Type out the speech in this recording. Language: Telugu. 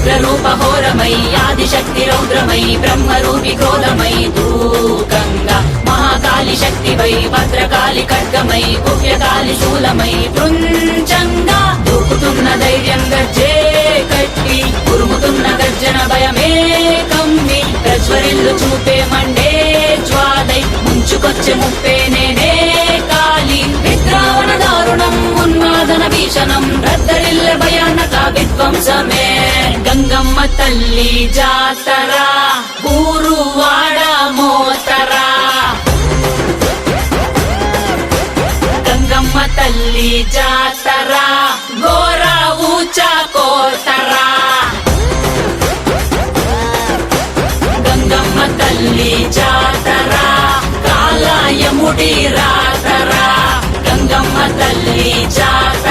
ఉగ్రరూపహోరమై ఆదిశక్తి రౌద్రమై బ్రహ్మరూపి క్రోధమై దూకంగా మహాకాళి శక్తివై భద్రకాళి ఖడ్గమై గుహ్యకాళి శూలమై కృంచంగా దూకుతున్న ధైర్యం గర్జే కట్టి ఉరుముతున్న గర్జన భయమే కమ్మి ప్రజ్వరిల్లు చూపే మండే జ్వాలై ముంచుకొచ్చే ముప్పే నేనే కాళి విద్రావణ దారుణం ఉన్మాదన భీషణం రద్దరిల్ల భయానక విధ్వంసమే గంగమ్మ తల్లి జాతర ఊరువాడ మోతరా గంగమ్మ తల్లి జాతర ఘోర ఊచ కోతరా గంగమ్మ తల్లి జాతర కాలయముడి రాతరా గంగమ్మ తల్లి జాతర